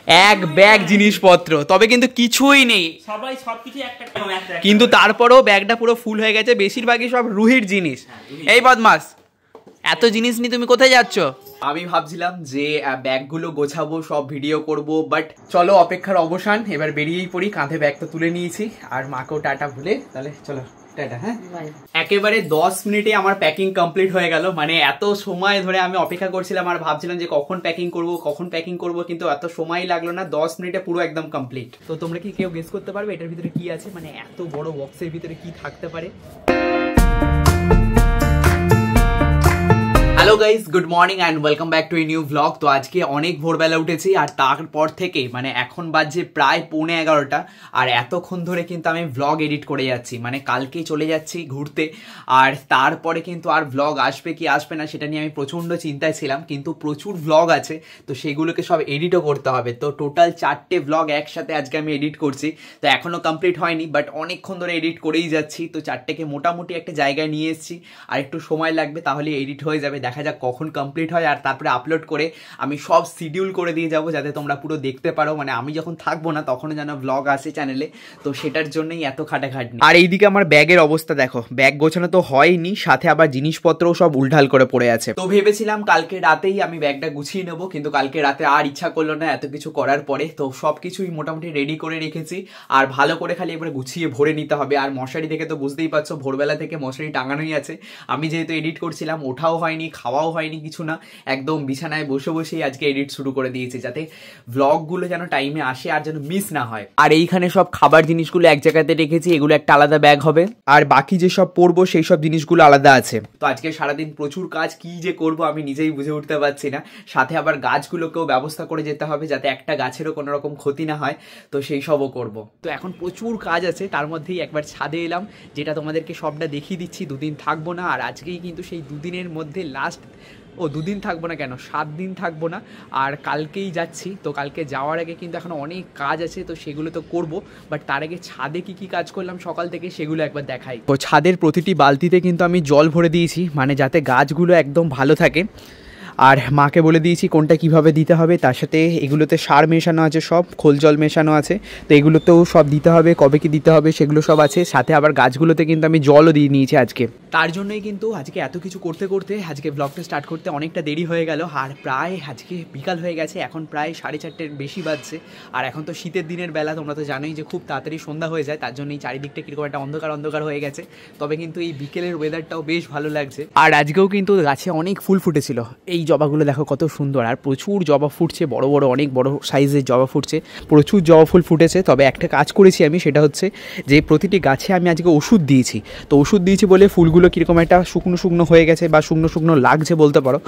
এক ব্যাগ জিনিসপত্র, তবে কিন্তু কিছুই নেই, সবাই সবকিছু একটা কিন্তু তারপরেও ব্যাগটা পুরো ফুল হয়ে গেছে, বেশিরভাগই সব রুহির জিনিস। এই বদমাস, এত জিনিস নিয়ে তুমি কোথায় যাচ্ছ? আমি ভাবছিলাম যে ব্যাগগুলো গোছাবো, সব ভিডিও করব, বাট চলো অপেক্ষার অবসান, এবার বেরিয়েই পড়ি। কাঁধে ব্যাগ তো তুলে নিয়েছি, আর মাকেও টাটা ভুলে, তাহলে চলো টাটা। হ্যাঁ, একেবারে 10 মিনিটে আমার প্যাকিং কমপ্লিট হয়ে গেল। মানে এত সময় ধরে আমি অপেক্ষা করছিলাম আর ভাবছিলাম যে কখন প্যাকিং করব, কিন্তু এত সময় লাগলো না, 10 মিনিটে পুরো একদম কমপ্লিট। তো তোমরা কি কেউ গেস করতে পারবে এটার ভিতরে কি আছে? মানে এত বড় বক্সের ভিতরে কি থাকতে পারে? Hello guys, good morning and welcome back to a new blog. তো আজকে অনেক ভোরবেলা উঠেছি, আর তারপর থেকে মানে এখন বাজে প্রায় 11:15, আর এতক্ষণ ধরে কিন্তু আমি ব্লগ এডিট করে যাচ্ছি। মানে কালকেই চলে যাচ্ছি ঘুরতে, আর তারপরে কিন্তু আর ব্লগ আসবে কি আসবে না সেটা নিয়ে আমি প্রচণ্ড চিন্তায় ছিলাম, কিন্তু প্রচুর ব্লগ আছে, তো সেগুলোকে সব এডিটও করতে হবে। তো টোটাল 4টে ব্লগ একসাথে আজকে আমি এডিট করছি। তো এখনও কমপ্লিট হয়নি, বাট অনেকক্ষণ ধরে এডিট করেই যাচ্ছি। তো 4টেকে মোটামুটি একটা জায়গায় নিয়ে এসেছি, আর একটু সময় লাগবে, তাহলে এডিট হয়ে যাবে। দেখা যাক কখন কমপ্লিট হয়, আর তারপরে আপলোড করে আমি সব শিডিউল করে দিয়ে যাবো, যাতে তোমরা পুরো দেখতে পারো। মানে আমি যখন থাকবো না তখনও যেন ব্লগ আসে চ্যানেলে, তো সেটার জন্যই এত খাটাখাটনি। আর এইদিকে আমার ব্যাগের অবস্থা দেখো, ব্যাগ গোছানো তো হয়নি, সাথে আবার জিনিসপত্রও সব উল্টাল করে পড়ে আছে। তো ভেবেছিলাম কালকে রাতেই আমি ব্যাগটা গুছিয়ে নেবো, কিন্তু কালকে রাতে আর ইচ্ছা করলো না এত কিছু করার পরে। তো সব কিছুই মোটামুটি রেডি করে রেখেছি, আর ভালো করে খালি এবার গুছিয়ে ভরে নিতে হবে। আর মশারি দেখে তো বুঝতেই পারছো, ভোরবেলা থেকে মশারি টাঙানোই আছে। আমি যেহেতু এডিট করছিলাম, ওঠাও হয়নি, খাওয়াও হয়নি, কিছু না, একদম বিছানায় বসে বসেই আজকে এডিট শুরু করে দিয়েছি, যাতে ব্লগগুলো যেন টাইমে আসে আর যেন মিস না হয়। আর এইখানে সব খাবার জিনিসগুলো এক জায়গাতে রেখেছি, এগুলো একটা আলাদা ব্যাগ হবে, আর বাকি যেসব পরবো সেই সব জিনিসগুলো আলাদা আছে। তো আজকে সারাদিন প্রচুর কাজ, কি যে করবো আমি নিজেই বুঝে উঠতে পারছি না। সাথে আবার গাছগুলোকেও ব্যবস্থা করে যেতে হবে, যাতে একটা গাছেরও কোনো রকম ক্ষতি না হয়, তো সেই সবও করবো। তো এখন প্রচুর কাজ আছে, তার মধ্যেই একবার ছাদে এলাম, যেটা তোমাদেরকে সবটা দেখিয়ে দিচ্ছি। দুদিন থাকবো না, আর আজকেই কিন্তু সেই দুদিনের মধ্যে লাস্ট, দুদিন থাকবো না কেন, 7 দিন থাকবো না, আর কালকেই যাচ্ছি। তো কালকে যাওয়ার আগে কিন্তু এখন অনেক কাজ আছে, তো সেগুলো তো করবো, বাট তার আগে ছাদে কি কাজ করলাম সকাল থেকে সেগুলো একবার দেখাই। তো ছাদের প্রতিটি বালতিতে কিন্তু আমি জল ভরে দিয়েছি, মানে যাতে গাছগুলো একদম ভালো থাকে। আর মাকে বলে দিয়েছি কোনটা কিভাবে দিতে হবে, তার সাথে এগুলোতে সার মেশানো আছে, সব খোল জল মেশানো আছে, তো এগুলোতেও সব দিতে হবে, কবে কি দিতে হবে সেগুলো সব আছে। সাথে আবার গাছগুলোতে কিন্তু আমি জলও দিয়ে নিয়েছি আজকে। তার জন্যই কিন্তু আজকে এত কিছু করতে করতে আজকে ব্লগটা স্টার্ট করতে অনেকটা দেরি হয়ে গেল, আর প্রায় আজকে বিকাল হয়ে গেছে, এখন প্রায় 4:30-এর বেশি বাজছে। আর এখন তো শীতের দিনের বেলা, তোমরা তো জানোই যে খুব তাড়াতাড়ি সন্ধ্যা হয়ে যায়, তার জন্য এই চারিদিকটা কীরকম একটা অন্ধকার হয়ে গেছে। তবে কিন্তু এই বিকেলের ওয়েদারটাও বেশ ভালো লাগছে। আর আজকেও কিন্তু গাছে অনেক ফুল ফুটেছিল, এই জবাগুলো দেখো কত সুন্দর, আর প্রচুর জবা ফুটছে, বড় বড় অনেক বড় সাইজের জবা ফুটছে, প্রচুর জবা ফুল ফুটেছে। তবে একটা কাজ করেছি আমি, সেটা হচ্ছে যে প্রতিটি গাছে আমি আজকে ওষুধ দিয়েছি। তো ওষুধ দিয়েছি বলে ফুলগুলো কীরকম একটা শুকনো শুকনো হয়ে গেছে, বা শুকনো শুকনো লাগছে বলতে পারো,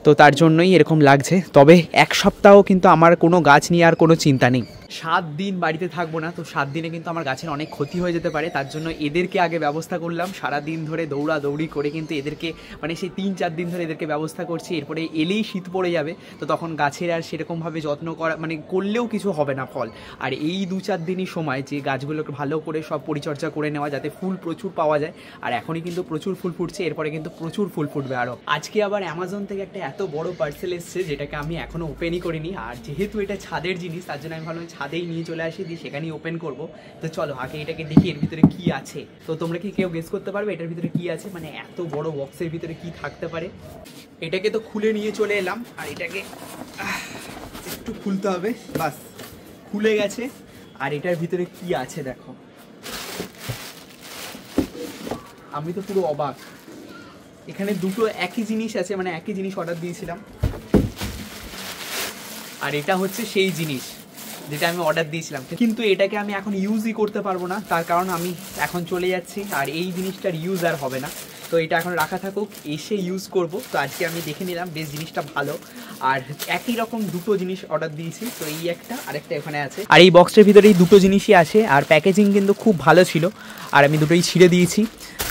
তো তার জন্যই এরকম লাগছে। তবে 1 সপ্তাহ কিন্তু আমার কোনো গাছ নিয়ে আর কোনো চিন্তা নেই। 7 দিন বাড়িতে থাকবো না, তো 7 দিনে কিন্তু আমার গাছের অনেক ক্ষতি হয়ে যেতে পারে, তার জন্য এদেরকে আগে ব্যবস্থা করলাম। সারাদিন ধরে দৌড়াদৌড়ি করে কিন্তু এদেরকে, মানে সেই 3-4 দিন ধরে এদেরকে ব্যবস্থা করছি। এরপরে এলেই শীত পড়ে যাবে, তো তখন গাছের আর সেরকমভাবে যত্ন করা, মানে করলেও কিছু হবে না ফল। আর এই 2-4 দিনই সময় যে গাছগুলোকে ভালো করে সব পরিচর্যা করে নেওয়া, যাতে ফুল প্রচুর পাওয়া যায়। আর এখনই কিন্তু প্রচুর ফুল ফুটছে, এরপরে কিন্তু প্রচুর ফুল ফুটবে আরও। আজকে আবার অ্যামাজন থেকে একটা এত বড় পার্সেল এসছে, যেটাকে আমি এখনও ওপেনই করিনি। আর যেহেতু এটা ছাদের জিনিস, তার জন্য আমি ভাবলাম ছাদেই নিয়ে চলে আসি, দিয়ে সেখানেই ওপেন করব। তো চলো আগে এটাকে দেখি এর ভিতরে কি আছে। তো তোমরা কি কেউ গেস করতে পারবে এটার ভিতরে কি আছে? মানে এত বড় বক্সের ভিতরে কি থাকতে পারে? এটাকে তো খুলে নিয়ে চলে এলাম, আর এটাকে একটু খুলতে হবে, বাস খুলে গেছে। আর এটার ভিতরে কি আছে দেখো, আমি তো পুরো অবাক। এখানে দুটো একই জিনিস আছে, মানে একই জিনিস অর্ডার দিয়েছিলাম, আর এটা হচ্ছে সেই জিনিস যেটা আমি অর্ডার দিয়েছিলাম। কিন্তু এটাকে আমি এখন ইউজই করতে পারবো না, তার কারণ আমি এখন চলে যাচ্ছি, আর এই জিনিসটার ইউজ আর হবে না। তো এটা এখন রাখা থাকুক, এসে ইউজ করব। তো আজকে আমি দেখে নিলাম বেশ জিনিসটা ভালো, আর একই রকম দুটো জিনিস অর্ডার দিয়েছি। তো এই একটা, আরেকটা এখানে আছে, আর এই বক্সের ভিতরে এই দুটো জিনিসই আছে। আর প্যাকেজিং কিন্তু খুব ভালো ছিল, আর আমি দুটোই ছিঁড়ে দিয়েছি।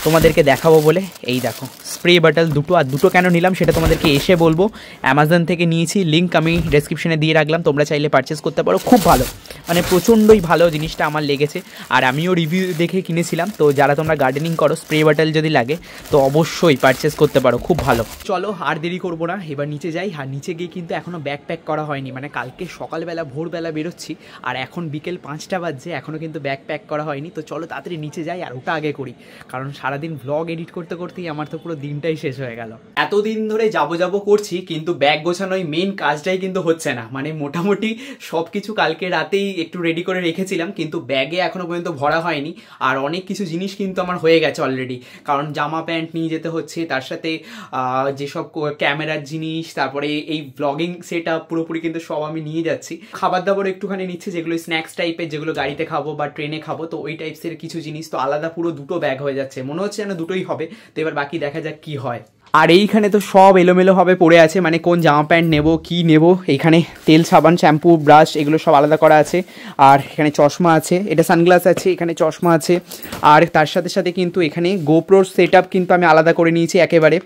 তোমাদেরকে দেখাবো বলে এই দেখো স্প্রে বটল দুটো, আর দুটো কেন নিলাম সেটা তোমাদেরকে এসে বলবো। অ্যামাজন থেকে নিয়েছি, লিঙ্ক আমি ডেসক্রিপশনে দিয়ে রাখলাম, তোমরা চাইলে পারচেস করতে পারো। খুব ভালো, মানে প্রচণ্ডই ভালো জিনিসটা আমার লেগেছে, আর আমিও রিভিউ দেখে কিনেছিলাম। তো যারা তোমরা গার্ডেনিং করো, স্প্রে বটল যদি লাগে তো অবশ্যই পারচেস করতে পারো, খুব ভালো। চলো আর দেরি করবো না, এবার নিচে যাই। আর নিচে গিয়ে কিন্তু এখনও ব্যাগ প্যাক করা হয়নি, মানে কালকে সকালবেলা ভোরবেলা বেরোচ্ছি আর এখন বিকেল 5টা বাজছে, এখনও কিন্তু ব্যাগ প্যাক করা হয়নি। তো চলো তাড়াতাড়ি নিচে যাই আর ওটা আগে করি, কারণ সারাদিন ব্লগ এডিট করতে করতেই আমার তো পুরো দিনটাই শেষ হয়ে গেল। এতদিন ধরে যাবো করছি, কিন্তু ব্যাগ গোছানোই মেন কাজটাই কিন্তু হচ্ছে না। মানে মোটামুটি সব কিছু কালকে রাতেই একটু রেডি করে রেখেছিলাম, কিন্তু ব্যাগে এখনো পর্যন্ত ভরা হয়নি। আর অনেক কিছু জিনিস কিন্তু আমার হয়ে গেছে অলরেডি, কারণ জামা প্যান্ট নিয়ে যেতে হচ্ছে, তার সাথে যেসব ক্যামেরার জিনিস, তারপরে এই ব্লগিং সেট আপ পুরোপুরি কিন্তু সব আমি নিয়ে যাচ্ছি। খাবার দাবার একটুখানি নিচ্ছে, যেগুলো স্ন্যাক্স টাইপের, যেগুলো গাড়িতে খাবো বা ট্রেনে খাবো, তো ওই টাইপসের কিছু জিনিস। তো আলাদা পুরো দুটো ব্যাগ হয়ে যাচ্ছে, মনে হচ্ছে যেন দুটোই হবে। তো এবার বাকি দেখা যাক কি হয়। আর এইখানে তো সব এলোমেলোভাবে পড়ে আছে, মানে কোন জামা প্যান্ট নেবো, কি নেবো। এইখানে তেল, সাবান, শ্যাম্পু, ব্রাশ এগুলো সব আলাদা করা আছে। আর এখানে চশমা আছে, এটা সানগ্লাস আছে, এখানে চশমা আছে। আর তার সাথে সাথে কিন্তু এখানে গোপ্রোর সেট আপ কিন্তু আমি আলাদা করে নিয়েছি একেবারে।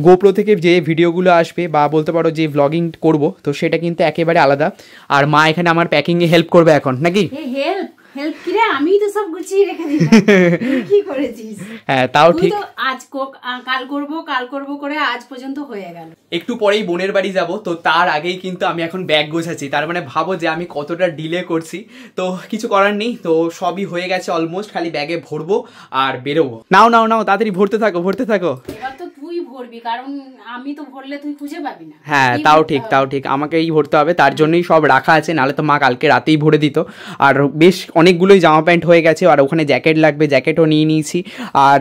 গোপ্রো থেকে যে ভিডিওগুলো আসবে বা বলতে পারো যে ভ্লগিং করব, তো সেটা কিন্তু একেবারে আলাদা। আর মা এখানে আমার প্যাকিংয়ে হেল্প করবে এখন, নাকি? হেল্প কি রে, আমি তো সব গুছিয়ে রেখে দিলাম। কি করেছিস? হ্যাঁ তাও ঠিক। আজ কাল করব করে আজ পর্যন্ত হয়ে গেল। একটু পরেই বোনের বাড়ি যাব, তো তার আগেই কিন্তু আমি এখন ব্যাগ গোছাচ্ছি। তার মানে ভাবো যে আমি কতটা ডিলে করছি। তো কিছু করার নেই, তো সবই হয়ে গেছে অলমোস্ট, খালি ব্যাগে ভরবো আর বেরোবো। নাও তাড়াতাড়ি ভরতে থাকো। এবার তো তুই ভরবি, কারণ আমি তো ভরলে তুই খুঁজে পাবি না। হ্যাঁ তাও ঠিক, আমাকেই ভরতে হবে, তার জন্যই সব রাখা আছে, নাহলে তো মা কালকে রাতেই ভরে দিত। আর বেশ অনেকগুলোই জামা প্যান্ট হয়ে গেছে, আর ওখানে জ্যাকেট লাগবে, জ্যাকেটও নিয়ে নিয়েছি, আর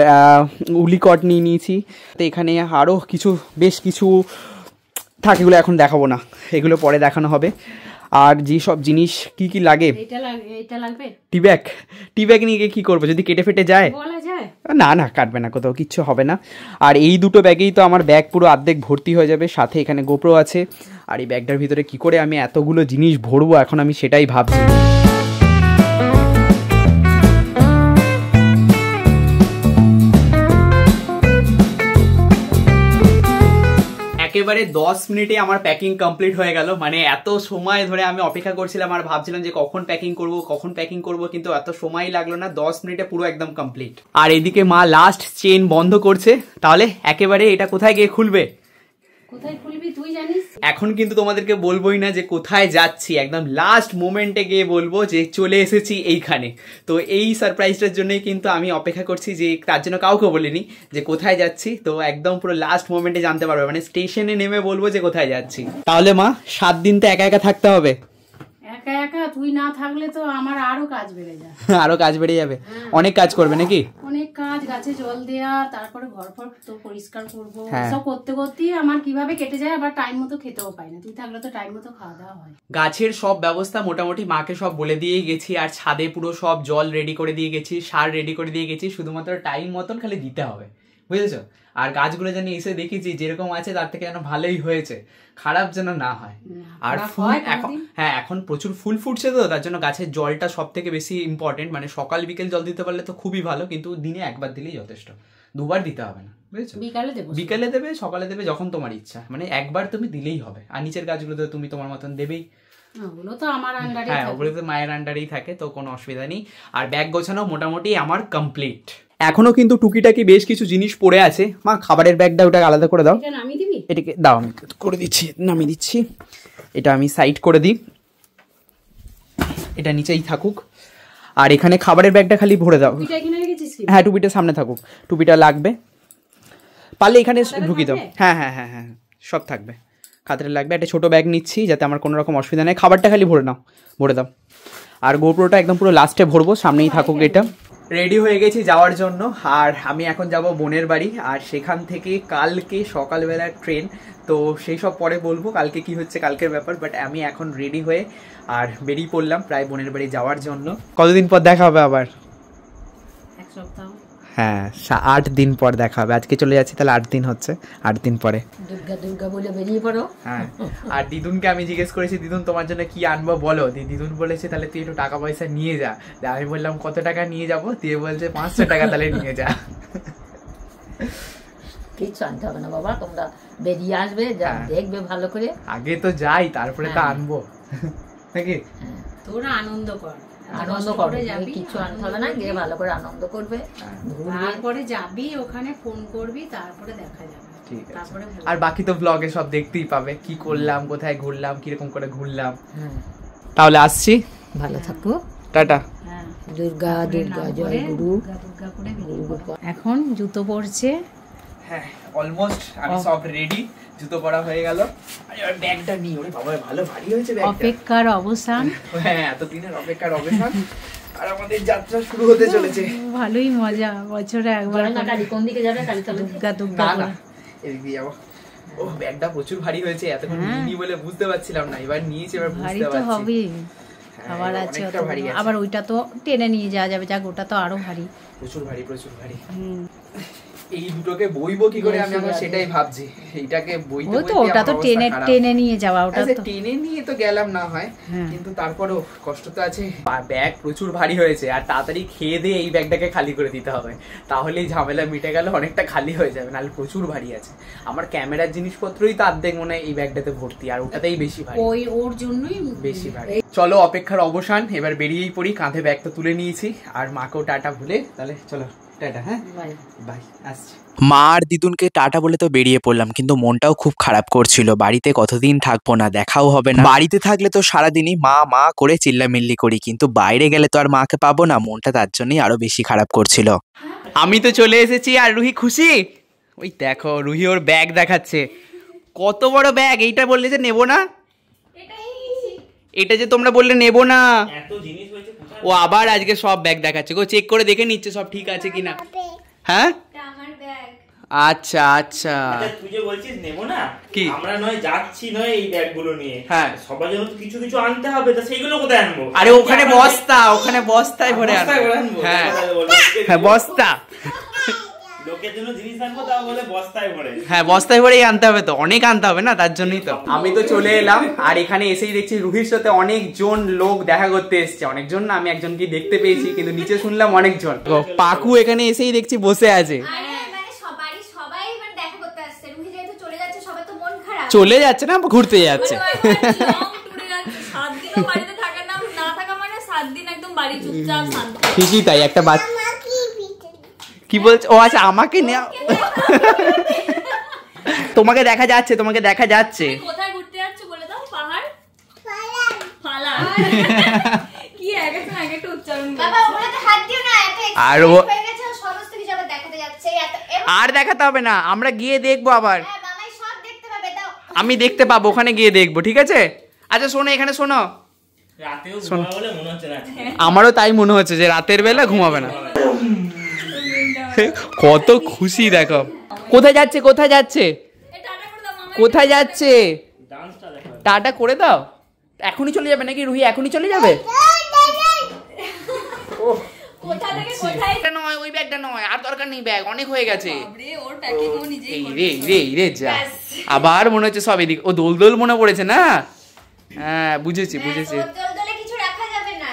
উলিকট নিয়ে নিয়েছি। তো এখানে আরও বেশ কিছু থাকে, এগুলো এখন দেখাবো না, এগুলো পরে দেখানো হবে। আর যে সব জিনিস কি লাগে, এটা লাগবে। টি ব্যাগ নিয়ে কি করবো, যদি কেটে ফেটে যায়? না কাটবে না, কোথাও কিচ্ছু হবে না। আর এই দুটো ব্যাগেই তো আমার ব্যাগ পুরো অর্ধেক ভর্তি হয়ে যাবে, সাথে এখানে গোপ্রো আছে। আর এই ব্যাগটার ভিতরে কি করে আমি এতগুলো জিনিস ভরবো, এখন আমি সেটাই ভাবছি। একেবারে 10 মিনিটে আমার প্যাকিং কমপ্লিট হয়ে গেল। মানে এত সময় ধরে আমি অপেক্ষা করছিলাম আর ভাবছিলাম যে কখন প্যাকিং করব, কিন্তু এত সময় লাগলো না, 10 মিনিটে পুরো একদম কমপ্লিট। আর এদিকে মা লাস্ট চেন বন্ধ করছে। তাহলে একেবারে এটা কোথায় গিয়ে খুলবে? কোথায় খুলবি তুই জানিস। এখন কিন্তু তোমাদেরকে বলবোই না যে কোথায় যাচ্ছি, একদম লাস্ট মোমেন্টে গিয়ে বলবো যে চলে এসেছি এইখানে। তো এই সারপ্রাইজটার জন্যই কিন্তু আমি অপেক্ষা করছি, যে তার জন্য কাউকে বলিনি যে কোথায় যাচ্ছি। তো একদম পুরো লাস্ট মোমেন্টে জানতে পারবে, মানে স্টেশনে নেমে বলবো যে কোথায় যাচ্ছি। তাহলে মা 7 দিন তো একা থাকতে হবে। একা তুই না থাকলে তো আমার আরো কাজ বেড়ে যায়। আরো কাজ বেড়ে যাবে, অনেক কাজ করবে নাকি? অনেক কাজ, গাছে জল দেয়া, তারপরে ঘর তো পরিষ্কার করবো, সব করতে করতেই আমার কিভাবে কেটে যায়। আবার টাইম মতো খেতেও পাই না, তুই থাকলে তো টাইম মতো খাওয়া দাওয়া হয়। গাছের সব ব্যবস্থা মোটামুটি মাকে সব বলে দিয়েই গেছি, আর ছাদে পুরো সব জল রেডি করে দিয়ে গেছি, সার রেডি করে দিয়ে গেছি, শুধুমাত্র টাইম মতন খালি দিতে হবে, বুঝেছো? আর গাছগুলো যেন এসে দেখেছি যেরকম আছে তার থেকে যেন ভালোই হয়েছে, খারাপ যেন না হয়। আর ফুল এখন প্রচুর ফুল ফুটছে, তো তার জন্য গাছের জলটা সব থেকে বেশি ইম্পর্টেন্ট। মানে সকাল বিকেল জল দিতে পারলে তো খুবই ভালো, কিন্তু দিনে একবার দিলেই যথেষ্ট, দুবার দিতে হবে না, বুঝেছো? বিকালে দেবে, সকালে দেবে, যখন তোমার ইচ্ছা, মানে একবার তুমি দিলেই হবে। আর নিচের গাছগুলো তো তুমি তোমার মতন দেবেই, ওগুলো তো আমার আন্ডারে, হ্যাঁ ওগুলো তো মায়ের আন্ডারেই থাকে, তো কোনো অসুবিধা নেই। আর ব্যাগ গোছানো মোটামুটি আমার কমপ্লিট। এখনো কিন্তু টুকিটাকি বেশ কিছু জিনিস পড়ে আছে। মা খাবারের ব্যাগটা ওটা আলাদা করে দাও, এটাকে দাও, আমি করে দিচ্ছি, নামিয়ে দিচ্ছি। এটা আমি সাইড করে দিই, এটা নিচেই থাকুক। আর এখানে খাবারের ব্যাগটা খালি ভরে দাও। হ্যাঁ টুপিটা সামনে থাকুক, টুপিটা লাগবে, পারলে এখানে ঢুকিয়ে দাও। হ্যাঁ সব থাকবে, খাতারে লাগবে। একটা ছোটো ব্যাগ নিচ্ছি যাতে আমার কোনো রকম অসুবিধা নেই। খাবারটা খালি ভরে দাও। আর গোপ্রোটা একদম পুরো লাস্টে ভরবো, সামনেই থাকুক। এটা রেডি হয়ে গেছি যাওয়ার জন্য। আর আমি এখন যাব বোনের বাড়ি, আর সেখান থেকে কালকে সকালবেলার ট্রেন। তো সেই সব পরে বলবো কালকে কি হচ্ছে, কালকের ব্যাপার। বাট আমি এখন রেডি হয়ে আর বেরিয়ে পড়লাম প্রায় বোনের বাড়ি যাওয়ার জন্য। কতদিন পর দেখা হবে আবার? এক সপ্তাহ। হ্যাঁ 8 দিন পর দেখা হবে। আজকে চলে যাচ্ছি, তাহলে 8 দিন হচ্ছে, 8 দিন পরে। দুর্গা বলে বেরিয়ে পড়ো। হ্যাঁ, আর দিদুনকে আমি জিজ্ঞেস করেছি, দিদুন তোমার জন্য কি আনবো বলো। দিদুন বলেছে তাহলে তুই একটু টাকা পয়সা নিয়ে যা। আমি বললাম কত টাকা নিয়ে যাবো? দিয়ে বলছে 500 টাকা তাহলে নিয়ে যা। কিচ্ছু আনতে হবে না বাবা, তোমরা বেরিয়ে আসবে, দেখবে ভালো করে। আগে তো যাই, তারপরে তো আনবো নাকি? তোরা আনন্দ কর, আনন্দ করবে, কিছু আনতে হবে না, গিয়ে ভালো করে আনন্দ করবে। তারপরে যাবি ওখানে, ফোন করবি, তারপরে দেখা যাবে। ঠিক আছে। আর বাকি তো ব্লগে সব দেখতেই পাবে, কি করলাম, কোথায় ঘুরলাম, কিরকম করে ঘুরলাম। তাহলে আসছি, ভালো থাকো, টাটা। দুর্গা দুর্গা জয় গুরু। এখন জুতো পরছে। হ্যাঁ অলমোস্ট আমি সব রেডি, জুতো পরা হয়ে গেল। আর ব্যাগটা নিয়ে, ওরে বাবা ভালো ভারী হয়েছে ব্যাগটা। অপেক্ষার অবসান। হ্যাঁ এতদিনের অপেক্ষার অবসান, আর আমাদের যাত্রা শুরু হতে চলেছে। ভালোই মজা, বছরে একবার। কোন দিকে যাবে? দুর্গা দুর্গা না এদিক দিয়ে যাবো। ও ব্যাগটা প্রচুর ভারী হয়েছে, এতক্ষণ নিইনি বলে বুঝতে পারছিলাম না, এবার নিয়েছি, এবার বুঝতে পারছি। হবে আবার আছে, আবার ওইটা তো টেনে নিয়ে যাওয়া যাবে, যাক ওটা তো আরো ভারী, প্রচুর ভারী প্রচুর ভারী। এই দুটোকে বইবো কি করে আমি এখন সেটাই ভাবছি। এইটাকে বইতে তো ওটা তো টেনে টেনে নিয়ে যাওয়া, ওটা তো টেনে নিয়ে তো গেলাম না হয়, কিন্তু তারপরও কষ্ট তো আছে। ব্যাগ প্রচুর ভারী হয়েছে, আর তাড়াতাড়ি খেয়ে দিয়ে এই ব্যাগটাকে খালি করে দিতে হবে, তাহলেই ঝামেলা মিটে গেল, অনেকটা খালি হয়ে যাবে, নাহলে প্রচুর ভারী আছে। আমার ক্যামেরার জিনিসপত্রই তো অর্ধেক মনে হয় এই ব্যাগটাতে ভর্তি, আর ওটাতেই বেশি ভারী, ওর জন্যই বেশি ভারী। চলো অপেক্ষার অবসান, এবার বেরিয়েই পড়ি, কাঁধে ব্যাগটা তুলে নিয়েছি, আর মাকেও টাটা ভুলে, তাহলে চলো টাটা। হ্যাঁ বাই, আসছি। মা আর দিদুনকে টাটা বলে তো বেরিয়ে পড়লাম, কিন্তু মনটাও খুব খারাপ করছিল, বাড়িতে কতদিন থাকবো না, দেখাও হবে না। বাড়িতে থাকলে তো সারাদিনই মা মা করে চিল্লামিল্লি করি, কিন্তু বাইরে গেলে তো আর মাকে পাবো না, মনটা তার জন্যই আরো বেশি খারাপ করছিল। আমি তো চলে এসেছি, আর রুহি খুশি? ওই দেখো রুহি ওর ব্যাগ দেখাচ্ছে, কত বড় ব্যাগ। এইটা বললে যে নেবো না, এটা যে তোমরা বললে নেবো না, ও আবার আজকে সব ব্যাগ দেখাচ্ছে গো, চেক করে দেখে নিচ্ছে সব ঠিক আছে কিনা। হ্যাঁ আচ্ছা আচ্ছা, তুই যে বলছিস নেবো না, কি আমরা নয় যাচ্ছি নয় এই ব্যাগগুলো নিয়ে, হ্যাঁ সবার জন্য তো কিছু কিছু আনতে হবে, তো সেইগুলো কোথায় আনবো? আরে ওখানে বস্তা, ওখানে বস্তায় ভরে আনবো। হ্যাঁ হ্যাঁ বস্তা, লোকের জন্য জিনিস আনবো, তাও বলে বস্তায় ভরে। হ্যাঁ বস্তায় ভরেই আনতে হবে, তো অনেক আনতে হবে না, তার জন্যই তো। আমি তো চলে এলাম, আর এখানে এসেই দেখছি রুহির সাথে অনেকজন লোক দেখা করতে এসছে। অনেকজন না, আমি একজনকে দেখতে পেয়েছি, কিন্তু নিচে শুনলাম অনেকজন। পাকু এখানে এসেই দেখছি বসে আছে। চলে যাচ্ছে না, ঘুরতে যাচ্ছে। ঠিকই তাই, একটা বাচ্চা কি বলছে, ও আচ্ছা আমাকে নেওয়া, তোমাকে দেখা যাচ্ছে, তোমাকে দেখা যাচ্ছে। কোথায় ঘুরতে যাচ্ছ বলে দাও? পাহাড়, ফালা কি আগে তো আগে একটু উচ্চারণ বাবা, ওগুলোতে হাত দিও না, আর ও হয়ে গেছে, সমস্ত কিছু আবার দেখাতে যাচ্ছে, আর দেখাতে হবে না, আমরা গিয়ে দেখবো আবার। হ্যাঁ মামাই সব দেখতে পাবে, দাও আমি দেখতে পাবো, ওখানে গিয়ে দেখবো, ঠিক আছে? আচ্ছা শোনো, এখানে শোনো, রাতেও ঘুমাবে বলে মনে হচ্ছে না। আমারও তাই মনে হচ্ছে যে রাতের বেলা ঘুমাবে না। কত খুশি দেখো। কোথায় যাচ্ছে, কোথায় যাচ্ছে, কোথায় যাচ্ছে? টাটা করে দাও। এখনই চলে যাবে নাকি রুহি? এখনই চলে যাবে? কোথা থেকে কোথায়? এটা নয়, ওই ব্যাগটা নয়, আর দরকার নেই, ব্যাগ অনেক হয়ে গেছে। বাবরে, ওর প্যাকিং ও নিজেই এই রে রে রে যা, আবার মনে হচ্ছে সব এদিকে। ও দোল দোল মনে পড়েছে না? হ্যাঁ বুঝেছি বুঝেছি। দোলদোলে কিছু রাখা যাবে না,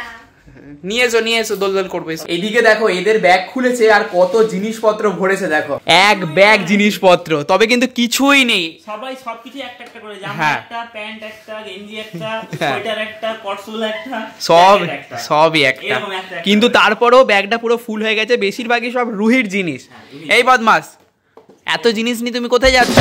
নিয়ে এসো নিয়ে এসো, দোল দোল করবে। এদিকে দেখো এদের ব্যাগ খুলেছে, আর কত জিনিসপত্র ভরেছে দেখো, এক ব্যাগ জিনিসপত্র, তবে কিন্তু কিছুই নেই। সবাই সবকিছু একটা একটা করে, জামা একটা, প্যান্ট একটা, গেঞ্জি একটা, সোয়েটার একটা, কটসুল একটা, সবই একটা, কিন্তু তারপরেও ব্যাগটা পুরো ফুল হয়ে গেছে, বেশিরভাগই সব রুহির জিনিস। এই বদমাস, এত জিনিস নিয়ে তুমি কোথায় যাচ্ছ?